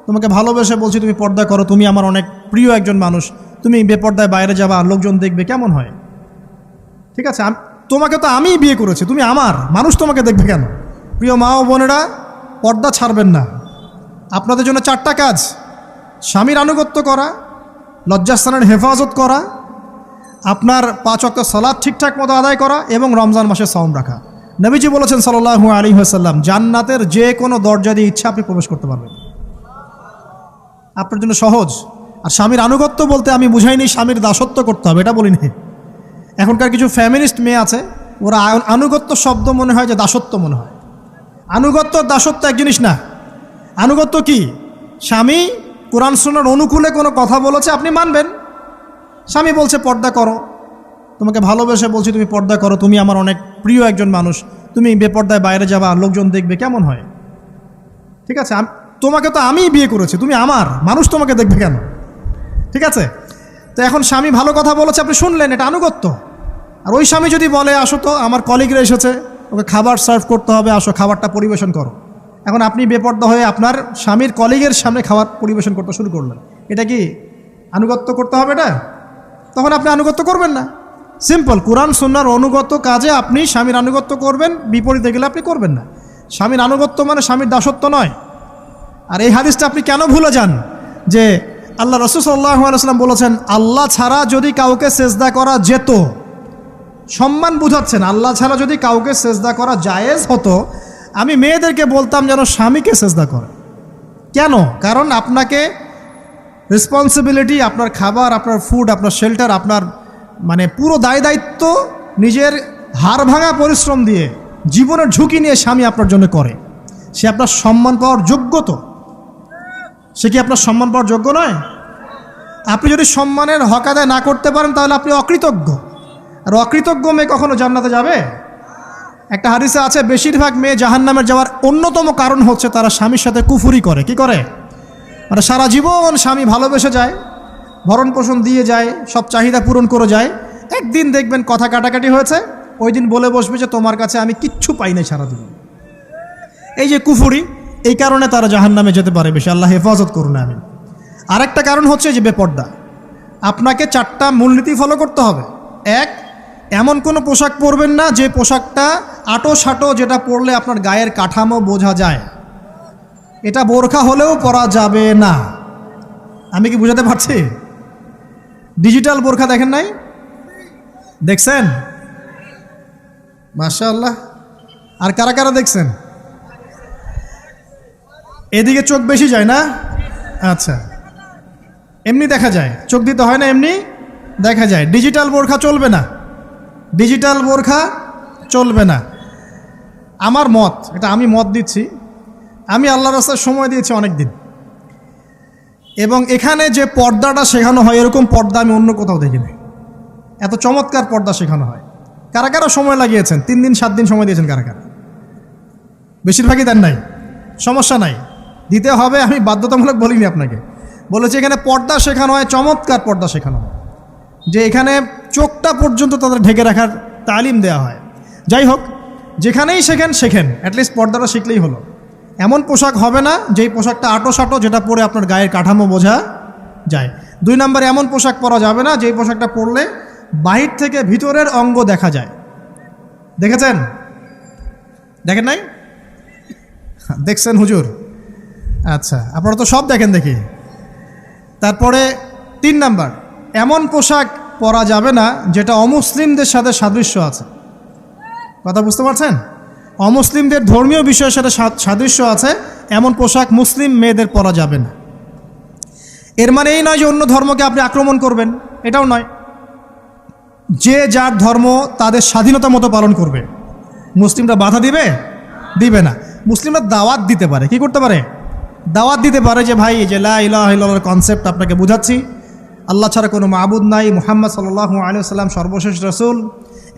তোমাকে ভালোবেসে বলছি তুমি পর্দা করো, তুমি আমার অনেক প্রিয় একজন মানুষ, তুমি বেপর্দায় বাইরে যাবা, লোকজন দেখবে, কেমন হয়? ঠিক আছে, তোমাকে তো আমিই বিয়ে করেছি, তুমি আমার মানুষ, তোমাকে দেখবে কেন? প্রিয় মা ও বোনেরা, পর্দা ছাড়বেন না। আপনাদের জন্য 4টা কাজ: স্বামীর আনুগত্য করা, লজ্জাস্থানের হেফাজত করা, আপনার 5 ওয়াক্ত সালাত ঠিকঠাক মতো আদায় করা এবং রমজান মাসে সাওম রাখা। নবীজি বলেছেন সাল্লাল্লাহু আলাইহি ওয়াসাল্লাম, জান্নাতের যে কোনো দরজা দিয়ে ইচ্ছা আপনি প্রবেশ করতে পারবেন। আপনার জন্য সহজ। আর স্বামীর আনুগত্য বলতে আমি বুঝাইনি স্বামীর দাসত্ব করতে হবে, এটা বলিনি। এখনকার কিছু ফ্যামিনিস্ট মেয়ে আছে, ওরা আনুগত্য শব্দ মনে হয় যে দাসত্ব মনে হয়। আনুগত্য দাসত্ব এক জিনিস না। আনুগত্য কি? স্বামী কোরআন সুন্নাহর অনুকূলে কোনো কথা বলেছে, আপনি মানবেন। স্বামী বলছে পর্দা করো, তোমাকে ভালোবেসে বলছি তুমি পর্দা করো, তুমি আমার অনেক প্রিয় একজন মানুষ, তুমি বেপর্দায় বাইরে যাবা, লোকজন দেখবে, কেমন হয়? ঠিক আছে, তোমাকে তো আমিই বিয়ে করেছি, তুমি আমার মানুষ, তোমাকে দেখবে কেন? ঠিক আছে, তো এখন স্বামী ভালো কথা বলেছে, আপনি শুনলেন, এটা আনুগত্য। আর ওই স্বামী যদি বলে আসো তো আমার কলিগরা এসেছে, ওকে খাবার সার্ভ করতে হবে, আসো খাবারটা পরিবেশন করো, এখন আপনি বেপর্দা হয়ে আপনার স্বামীর কলিগের সামনে খাবার পরিবেশন করতে শুরু করলেন, এটা কি আনুগত্য করতে হবে? এটা তখন আপনি আনুগত্য করবেন না। সিম্পল, কোরআন সুন্নাহর অনুগত কাজে আপনি স্বামীর আনুগত্য করবেন, বিপরীতে গেলে আপনি করবেন না। স্বামীর আনুগত্য মানে স্বামীর দাসত্ব নয়। আর এই হাদিসটা আপনি কেন ভুলে যান যে আল্লাহ রাসূল সাল্লাল্লাহু আলাইহি ওয়াসাল্লাম বলেছেন, আল্লাহ ছাড়া যদি কাউকে সেজদা করা যেত, সম্মান বুঝাচ্ছেন, আল্লাহ ছাড়া যদি কাউকে সেজদা করা জায়েজ হতো, আমি মেয়েদেরকে বলতাম যেন স্বামীকে সেজদা করে। কেন? কারণ আপনাকে রেসপন্সিবিলিটি, আপনার খাবার, আপনার ফুড, আপনার শেল্টার, আপনার মানে পুরো দায় দায়িত্ব নিজের হাড় ভাঙা পরিশ্রম দিয়ে, জীবনের ঝুঁকি নিয়ে স্বামী আপনার জন্য করে। সে আপনার সম্মান পাওয়ার যোগ্য তো? সে কি আপনার সম্মান পাওয়ার যোগ্য নয়? আপনি যদি সম্মানের হক আদায় না করতে পারেন তাহলে আপনি অকৃতজ্ঞ। আর অকৃতজ্ঞ মেয়ে কখনো জান্নাতে যাবে? একটা হাদিসে আছে, বেশিরভাগ মেয়ে জাহান্নামের যাওয়ার অন্যতম কারণ হচ্ছে তারা স্বামীর সাথে কুফুরি করে। কি করে? মানে সারা জীবন স্বামী ভালোবেসে যায়, ভরণ পোষণ দিয়ে যায়, সব চাহিদা পূরণ করে যায়, একদিন দেখবেন কথা কাটাকাটি হয়েছে, ওই দিন বলে বসবে যে তোমার কাছে আমি কিচ্ছু পাই নাই সারা জীবন। এই যে কুফুরি, এই কারণে তারা জাহান্নামে যেতে পারে বেশি। আল্লাহ হেফাজত করুন। আমি আরেকটা কারণ হচ্ছে যে বেপর্দা। আপনাকে 4টা মূলনীতি ফলো করতে হবে। 1, এমন কোনো পোশাক পরবেন না যে পোশাকটা আটো সাটো, যেটা পরলে আপনার গায়ের কাঠামো বোঝা যায়। এটা বোরখা হলেও পরা যাবে না। আমি কি বুঝাতে পারছি? ডিজিটাল বোরখা দেখেন নাই? দেখছেন? মাশাআল্লাহ। আর কারা কারা দেখছেন? এদিকে চোখ বেশি যায় না? আচ্ছা, এমনি দেখা যায়, চোখ দিতে হয় না, এমনি দেখা যায়। ডিজিটাল বোরখা চলবে না, ডিজিটাল বোরখা চলবে না। আমার মত, এটা আমি মত দিচ্ছি, আমি আল্লাহর রাস্তায় সময় দিয়েছি অনেক দিন, এবং এখানে যে পর্দাটা শেখানো হয় এরকম পর্দা আমি অন্য কোথাও দেখিনি। এত চমৎকার পর্দা শেখানো হয়। কারা কারা সময় লাগিয়েছেন? 3 দিন 7 দিন সময় দিয়েছেন কারা কারা? বেশিরভাগই দেন নাই। সমস্যা নাই, দিতে হবে, আমি বাধ্যতামূলক বলিনি আপনাকে, বলেছি এখানে পর্দা শেখানো হয়, চমৎকার পর্দা শেখানো হয়, যে এখানে চোখটা পর্যন্ত তাদের ঢেকে রাখার তালিম দেওয়া হয়। যাই হোক, যেখানেই শেখেন অ্যাটলিস্ট পর্দাটা শিখলেই হলো। এমন পোশাক হবে না যেই পোশাকটা আটো সাটো, যেটা পরে আপনার গায়ের কাঠামো বোঝা যায়। 2 নম্বরে এমন পোশাক পরা যাবে না যেই পোশাকটা পরলে বাহির থেকে ভিতরের অঙ্গ দেখা যায়। দেখেছেন? দেখেন নাই? দেখছেন হুজুর? আচ্ছা, আপনারা তো সব দেখেন দেখি। তারপরে 3 নাম্বার, এমন পোশাক পরা যাবে না যেটা অমুসলিমদের সাথে সাদৃশ্য আছে। কথা বুঝতে পারছেন? অমুসলিমদের ধর্মীয় বিষয়ের সাথে সাদৃশ্য আছে এমন পোশাক মুসলিম মেয়েদের পরা যাবে না। এর মানে এই নয় যে অন্য ধর্মকে আপনি আক্রমণ করবেন, এটাও নয়। যে যার ধর্ম তাদের স্বাধীনতা মতো পালন করবে। মুসলিমরা বাধা দিবে? দিবে না। মুসলিমরা দাওয়াত দিতে পারে। কি করতে পারে? দাওয়াত দিতে পারে যে ভাই, যে লা ইলাহা ইল্লাল্লাহর কনসেপ্ট আপনাকে বুঝাচ্ছি, আল্লাহ ছাড়া কোনো মাবুদ নাই, মুহাম্মদ সাল্লাল্লাহু আলাইহি ওয়াসাল্লাম সর্বশেষ রাসূল,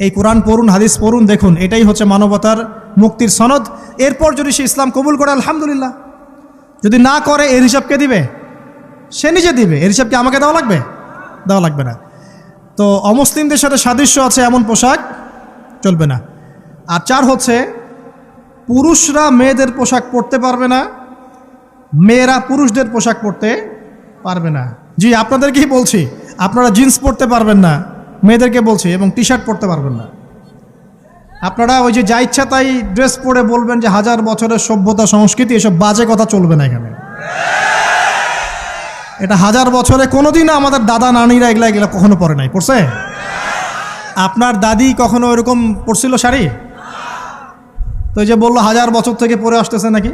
এই কোরআন পড়ুন, হাদিস পড়ুন, দেখুন এটাই হচ্ছে মানবতার মুক্তির সনদ। এরপর যদি সে ইসলাম কবুল করে আলহামদুলিল্লাহ, যদি না করে এর হিসাব কে দিবে? সে নিজে দিবে। এর হিসাব কি আমাকে দেওয়া লাগবে? দেওয়া লাগবে না। তো অমুসলিমদের সাথে সাদৃশ্য আছে এমন পোশাক চলবে না। আর 4 হচ্ছে, পুরুষরা মেয়েদের পোশাক পরতে পারবে না মেয়েরা পুরুষদের পোশাক পরতে পারবে না। জি, আপনাদেরকেই বলছি, আপনারা জিন্স পরতে পারবেন না, মেয়েদেরকে বলছি, এবং টি শার্ট পরতে পারবেন না। আপনারা ওই যে যা ইচ্ছা তাই ড্রেস পরে বলবেন যে হাজার বছরের সভ্যতা সংস্কৃতি, এসব বাজে কথা চলবে না এখানে। এটা হাজার বছরে কোনোদিনও আমাদের দাদা নানিরা এগুলা কখনো পরে নাই। পড়ছে? আপনার দাদি কখনো এরকম পরছিল শাড়ি? তো এই যে বললো হাজার বছর থেকে পরে আসতেছে নাকি।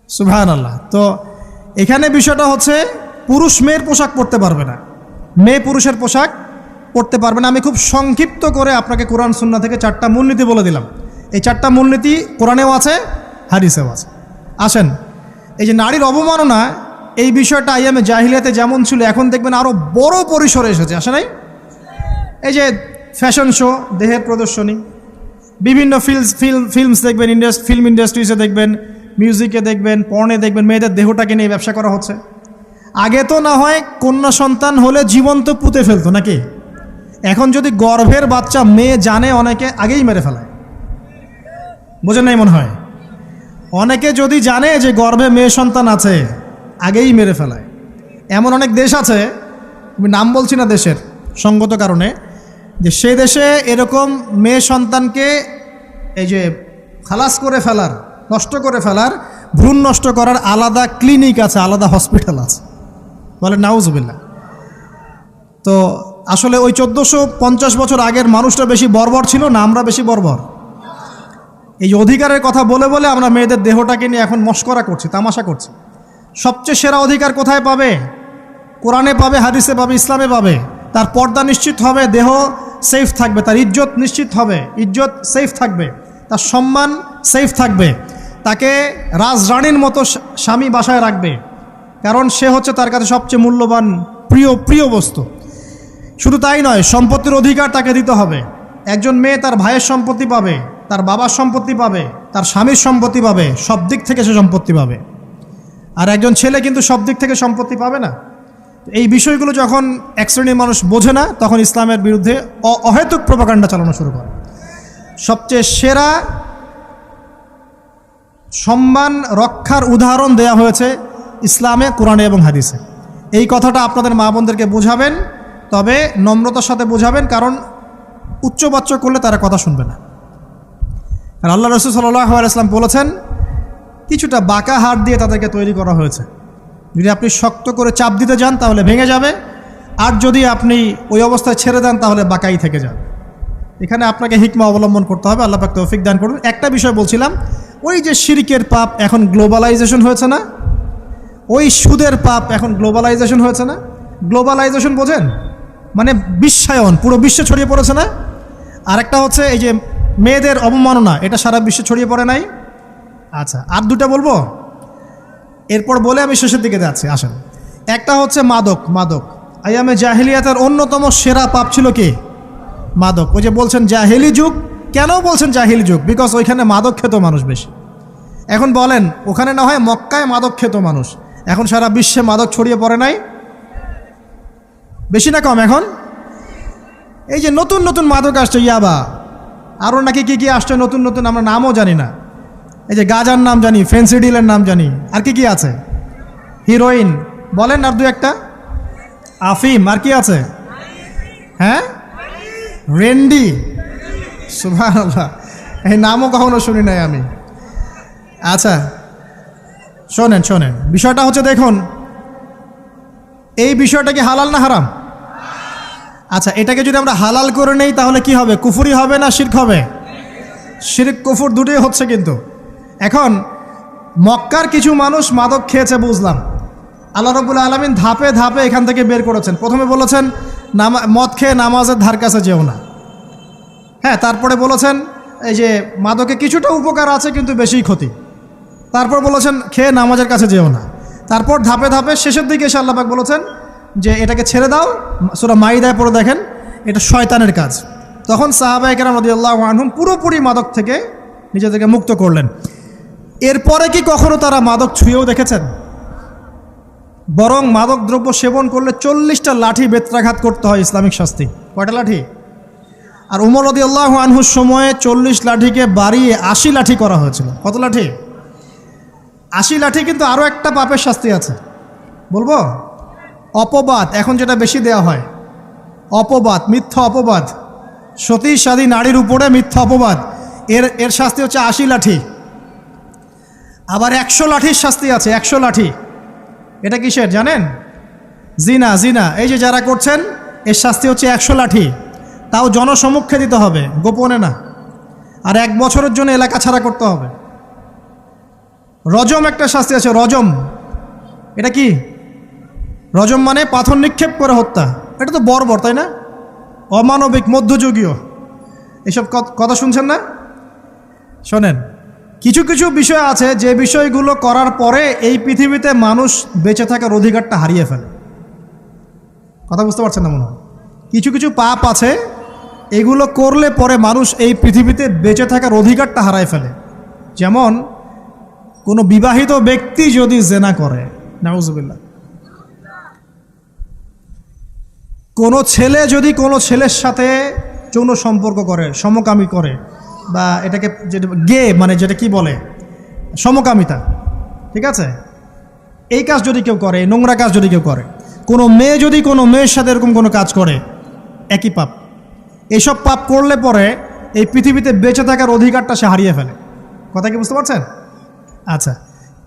সুবহানাল্লাহ। তো এখানে বিষয়টা হচ্ছে পুরুষ মেয়ের পোশাক পরতে পারবে না, মেয়ে পুরুষের পোশাক পড়তে পারবে না। আমি খুব সংক্ষিপ্ত করে আপনাকে কোরআন সুন্নাহ থেকে 4টা মূলনীতি বলে দিলাম। এই 4টা মূলনীতি কোরআনেও আছে, হাদিসেও আছে। আসেন, এই যে নারীর অবমাননা, এই বিষয়টা আইয়ামে জাহিলিয়াতে যেমন ছিল, এখন দেখবেন আরও বড় পরিসরে এসেছে। আসে নাই? এই যে ফ্যাশন শো, দেহের প্রদর্শনী, বিভিন্ন ফিল্মস দেখবেন, ফিল্ম ইন্ডাস্ট্রিজে দেখবেন, মিউজিকে দেখবেন, পর্নে দেখবেন, মেয়েদের দেহটাকে নিয়ে ব্যবসা করা হচ্ছে। আগে তো না হয় কন্যা সন্তান হলে জীবন্ত পুঁতে ফেলতো নাকি, এখন যদি গর্ভের বাচ্চা মেয়ে জানে, অনেকে আগেই মেরে ফেলায়। বোঝেন নাই মনে হয়? অনেকে যদি জানে যে গর্ভে মেয়ে সন্তান আছে, আগেই মেরে ফেলায়। এমন অনেক দেশ আছে, আমি নাম বলছি না দেশের সঙ্গত কারণে, যে সে দেশে এরকম মেয়ে সন্তানকে এই যে খালাস করে ফেলার, নষ্ট করে ফেলার, ভ্রূণ নষ্ট করার আলাদা ক্লিনিক আছে, আলাদা হসপিটাল আছে। বলে নাউজুবিল্লাহ। তো আসলে ওই 1450 বছর আগের মানুষটা বেশি বর্বর ছিল না আমরা বেশি বর্বর? এই যে অধিকারের কথা বলে বলে আমরা মেয়েদের দেহটাকে নিয়ে এখন মস্করা করছি, তামাশা করছি। সবচেয়ে সেরা অধিকার কোথায় পাবে? কোরআনে পাবে, হাদিসে পাবে, ইসলামে পাবে। তার পর্দা নিশ্চিত হবে, দেহ সেফ থাকবে, তার ইজ্জত নিশ্চিত হবে, ইজ্জত সেফ থাকবে, তার সম্মান সেফ থাকবে, তাকে রাজরানীর মতো স্বামী বাসায় রাখবে, কারণ সে হচ্ছে তার কাছে সবচেয়ে মূল্যবান প্রিয় বস্তু। শুধু তাই নয়, সম্পত্তির অধিকার তাকে দিতে হবে। একজন মেয়ে তার ভাইয়ের সম্পত্তি পাবে, তার বাবার সম্পত্তি পাবে, তার স্বামীর সম্পত্তি পাবে, সব দিক থেকে সে সম্পত্তি পাবে। আর একজন ছেলে কিন্তু সব দিক থেকে সম্পত্তি পাবে না। এই বিষয়গুলো যখন এক শ্রেণীর মানুষ বোঝে না, তখন ইসলামের বিরুদ্ধে অহেতুক প্রপাগান্ডা চালানো শুরু করে। সবচেয়ে সেরা সম্মান রক্ষার উদাহরণ দেয়া হয়েছে ইসলামে, কোরআনে এবং হাদিসে। এই কথাটা আপনাদের মা বোনদেরকে বোঝাবেন, তবে নম্রতার সাথে বোঝাবেন, কারণ উচ্চবাচ্য করলে তারা কথা শুনবে না। আর আল্লাহ রাসূল সাল্লাল্লাহু আলাইহি ওয়াসাল্লাম বলেছেন, কিছুটা বাঁকা হাত দিয়ে তাদেরকে তৈরি করা হয়েছে। যদি আপনি শক্ত করে চাপ দিতে যান তাহলে ভেঙে যাবে, আর যদি আপনি ওই অবস্থায় ছেড়ে দেন তাহলে বাঁকাই থেকে যাবে। এখানে আপনাকে হিকমা অবলম্বন করতে হবে। আল্লাহ পাক তৌফিক দান করুন। একটা বিষয় বলছিলাম, ওই যে শিরকের পাপ এখন গ্লোবালাইজেশন হয়েছে না, ওই সুদের পাপ এখন গ্লোবালাইজেশন হয়েছে না। গ্লোবালাইজেশন বোঝেন? মানে বিশ্বায়ন, পুরো বিশ্বে ছড়িয়ে পড়েছে না। আরেকটা হচ্ছে এই যে মেয়েদের অবমাননা, এটা সারা বিশ্বে ছড়িয়ে পড়ে নাই। আচ্ছা, আর দুটা বলবো, এরপর বলে আমি শেষের দিকে যাচ্ছি। আসেন, একটা হচ্ছে মাদক। আইয়ামে জাহিলিয়াতের অন্যতম সেরা পাপ ছিল কি? মাদক। ওই যে বলছেন জাহিলি যুগ, কেন বলছেন জাহিলি যুগ? বিকজ ওইখানে মাদক খেত মানুষ বেশি। এখন বলেন, ওখানে না হয় মক্কায় মাদক খেত মানুষ, এখন সারা বিশ্বে মাদক ছড়িয়ে পড়ে নাই? বেশি না কম? এখন এই যে নতুন নতুন মাদক আসছে, ইয়াবা, আরও নাকি কি আসছে নতুন নতুন, আমরা নামও জানি না। এই যে গাজার নাম জানি, ফেন্সিডিলের নাম জানি, আর কি আছে, হিরোইন বলেন, আর দু একটা, আফিম, আর কি আছে? হ্যাঁ, রেন্ডি। সুবহানাল্লাহ, এই নামও কখনো শুনি নাই আমি। আচ্ছা শোনেন, বিষয়টা হচ্ছে, দেখুন, এই বিষয়টা কি হালাল না হারাম? আচ্ছা, এটাকে যদি আমরা হালাল করে নেই তাহলে কি হবে? কুফরি হবে না শিরক হবে? শিরক কুফর দুটোই হচ্ছে। কিন্তু এখন মক্কার কিছু মানুষ মাদক খেয়েছে বুঝলাম, আল্লাহ রাব্বুল আলামিন ধাপে ধাপে এখান থেকে বের করেছেন। প্রথমে বলেছেন মদ খেয়ে নামাজের ধার কাছে যেও না। হ্যাঁ, তারপরে বলেছেন এই যে মাদকে কিছুটা উপকার আছে কিন্তু বেশি ক্ষতি। তারপর বলেছেন খেয়ে নামাজের কাছে যেও না। তারপর ধাপে ধাপে শেষের দিকে এসে আল্লাহ পাক বলেছেন যে এটাকে ছেড়ে দাও। সূরা মাইদায় পড়ে দেখেন, এটা শয়তানের কাজ। তখন সাহাবায়ে কেরাম রাদিয়াল্লাহু আনহুম পুরোপুরি মাদক থেকে নিজেদেরকে মুক্ত করলেন। এরপরে কি কখনো তারা মাদক ছুঁয়েও দেখেছেন? বরং মাদক দ্রব্য সেবন করলে 40টা লাঠি বেত্রাঘাত করতে হয়, ইসলামিক শাস্তি। কয়টা লাঠি? আর উমর রাদিয়াল্লাহু আনহুর সময়ে 40 লাঠিকে বাড়িয়ে 80 লাঠি করা হয়েছিল। কত লাঠি? 80 লাঠি কিন্তু আরও একটা পাপের শাস্তি আছে, বলবো? অপবাদ, এখন যেটা বেশি দেওয়া হয়, অপবাদ, মিথ্যা অপবাদ, সতী সাধী নারীর উপরে মিথ্যা অপবাদ, এর শাস্তি হচ্ছে 80 লাঠি। আবার 100 লাঠির শাস্তি আছে, 100 লাঠি। এটা কিসের জানেন? জিনা, জিনা। এই যে যারা করছেন, এর শাস্তি হচ্ছে 100 লাঠি, তাও জনসমক্ষে দিতে হবে, গোপনে না। আর 1 বছরের জন্য এলাকা ছাড়া করতে হবে। রজম একটা শাস্তি আছে, রজম। এটা কি? রজম মানে পাথর নিক্ষেপ করে হত্যা। এটা তো বর্বর, তাই না? অমানবিক, মধ্যযুগীয়। এসব কথা শুনছেন না? শোনেন, কিছু কিছু বিষয় আছে যে বিষয়গুলো করার পরে এই পৃথিবীতে মানুষ বেঁচে থাকার অধিকারটা হারিয়ে ফেলে। কথা বুঝতে পারছেন না মনে হয়? কিছু কিছু পাপ আছে, এগুলো করলে পরে মানুষ এই পৃথিবীতে বেঁচে থাকার অধিকারটা হারায় ফেলে। যেমন কোনো বিবাহিত ব্যক্তি যদি জেনা করে, নাউজুবিল্লাহ, কোনো ছেলে যদি কোনো ছেলের সাথে যৌন সম্পর্ক করে, সমকামী করে, বা এটাকে যেটা গে মানে যেটা কি বলে, সমকামিতা, ঠিক আছে, এই কাজ যদি কেউ করে, নোংরা কাজ যদি কেউ করে, কোনো মেয়ে যদি কোনো মেয়ের সাথে এরকম কোনো কাজ করে, একই পাপ। এইসব পাপ করলে পরে এই পৃথিবীতে বেঁচে থাকার অধিকারটা সে হারিয়ে ফেলে। কথা কি বুঝতে পারছেন? আচ্ছা,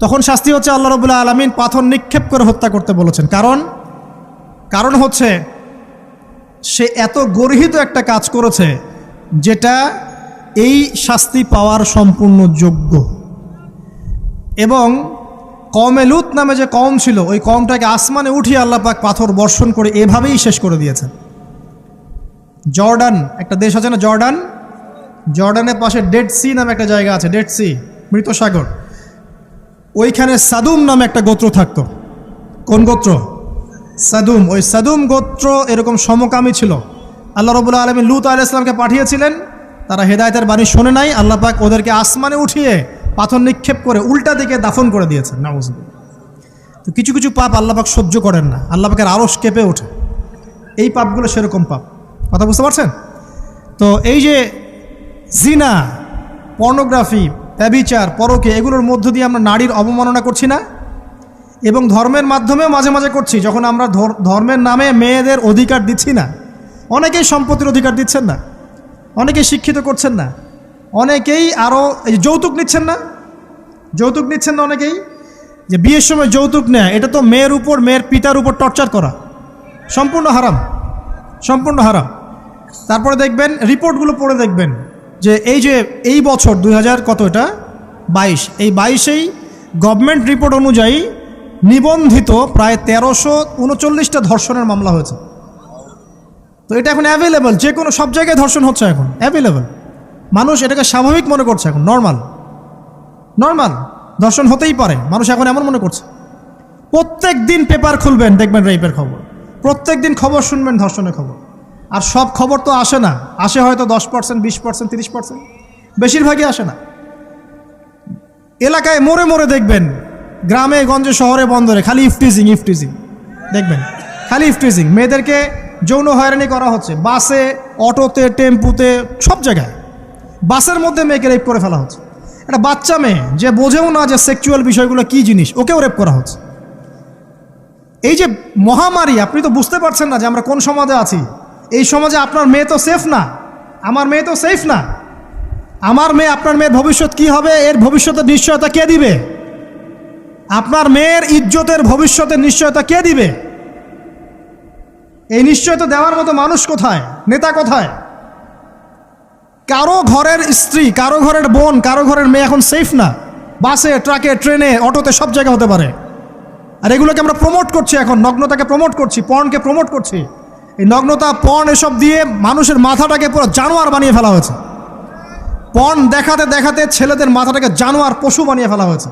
তখন শাস্তি হচ্ছে আল্লাহ রাব্বুল আলামিন পাথর নিক্ষেপ করে হত্যা করতে বলেছেন। কারণ হচ্ছে সে এত গর্হিত একটা কাজ করেছে যেটা এই শাস্তি পাওয়ার সম্পূর্ণ যোগ্য। এবং কওমে লূত নামে যে কওম ছিল, ওই কওমটাকে আসমানে উঠিয়ে আল্লাহ পাক পাথর বর্ষণ করে এভাবেই শেষ করে দিয়েছেন। জর্ডান একটা দেশ আছে না, জর্ডান, জর্ডানের পাশে ডেড সি নামে একটা জায়গা আছে, ডেড সি, মৃত সাগর। ওইখানে সাদুম নামে একটা গোত্র থাকতো। কোন গোত্র? সাদুম। ওই সাদুম গোত্র এরকম সমকামী ছিল। আল্লাহ রাব্বুল আলামিন লূত আলাইহিস সালামকে পাঠিয়েছিলেন, তারা হেদায়েতের বাণী শোনে নাই। আল্লাহ পাক ওদেরকে আসমানে উঠিয়ে পাথর নিক্ষেপ করে উল্টা দিকে দাফন করে দিয়েছেন। নাউজুবিল্লাহ। তো কিছু কিছু পাপ আল্লাহ পাক সহ্য করেন না, আল্লাহ পাকের আরশ কেঁপে ওঠে। এই পাপগুলো সেরকম পাপ। কথা বুঝতে পারছেন? তো এই যে জিনা, পর্নোগ্রাফি, ব্যভিচার, পরকে, এগুলোর মধ্য দিয়ে আমরা নারীর অবমাননা করছি না? এবং ধর্মের মাধ্যমেও মাঝে মাঝে করছি, যখন আমরা ধর্মের নামে মেয়েদের অধিকার দিচ্ছি না। অনেকেই সম্পত্তির অধিকার দিচ্ছেন না, অনেকেই শিক্ষিত করছেন না, অনেকেই আরও এই যৌতুক নিচ্ছেন না, যৌতুক নিচ্ছেন না অনেকেই। যে বিয়ের সময় যৌতুক নেয়, এটা তো মেয়ের উপর, মেয়ের পিতার উপর টর্চার করা, সম্পূর্ণ হারাম, সম্পূর্ণ হারাম। তারপরে দেখবেন, রিপোর্টগুলো পড়ে দেখবেন যে এই বছর 2000 কত, এটা 22, এই 22-এই গভর্নমেন্ট রিপোর্ট অনুযায়ী নিবন্ধিত প্রায় 1339টা ধর্ষণের মামলা হয়েছে। তো এটা এখন অ্যাভেলেবল, যে কোনো সব জায়গায় ধর্ষণ হচ্ছে, এখন অ্যাভেলেবল। মানুষ এটাকে স্বাভাবিক মনে করছে, এখন নর্মাল, নর্মাল ধর্ষণ হতেই পারে, মানুষ এখন এমন মনে করছে। প্রত্যেক দিন পেপার খুলবেন, দেখবেন রেপের খবর, প্রত্যেক দিন খবর শুনবেন ধর্ষণের খবর। আর সব খবর তো আসে না, আসে হয়তো 10%, 20%, 30%, বেশিরভাগই আসে না। এলাকায় মোড়ে মোড়ে দেখবেন, গ্রামে গঞ্জে শহরে বন্দরে খালি ইফটিজিং, ইফটিজিং দেখবেন, খালি ইফটিজিং। মেয়েদেরকে যৌন হয়রানি করা হচ্ছে, বাসে, অটোতে, টেম্পুতে, সব জায়গায়। বাসের মধ্যে মেয়েকে রেপ করে ফেলা হচ্ছে। একটা বাচ্চা মেয়ে যে বোঝেও না যে সেক্সুয়াল বিষয়গুলো কী জিনিস, ওকেও রেপ করা হচ্ছে। এই যে মহামারী, আপনি তো বুঝতে পারছেন না যে আমরা কোন সমাজে আছি। এই সমাজে আপনার মেয়ে তো সেফ না, আমার মেয়ে তো সেফ না। আমার মেয়ে, আপনার মেয়ের ভবিষ্যৎ কি হবে, এর ভবিষ্যতের নিশ্চয়তা কে দিবে? আপনার মেয়ের ইজ্জতের ভবিষ্যতের নিশ্চয়তা কে দিবে? এই নিশ্চয়তা দেওয়ার মতো মানুষ কোথায়, নেতা কোথায়? কারো ঘরের স্ত্রী, কারো ঘরের বোন, কারো ঘরের মেয়ে এখন সেফ না। বাসে, ট্রাকে, ট্রেনে, অটোতে, সব জায়গায় হতে পারে। আর এগুলোকে আমরা প্রমোট করছি, এখন নগ্নতাকে প্রমোট করছি, পর্নকে প্রমোট করছি। এই নগ্নতা, পর্ন, এসব দিয়ে মানুষের মাথাটাকে পুরো জানোয়ার বানিয়ে ফেলা হয়েছে। পর্ন দেখাতে দেখাতে ছেলেদের মাথাটাকে জানোয়ার, পশু বানিয়ে ফেলা হয়েছে।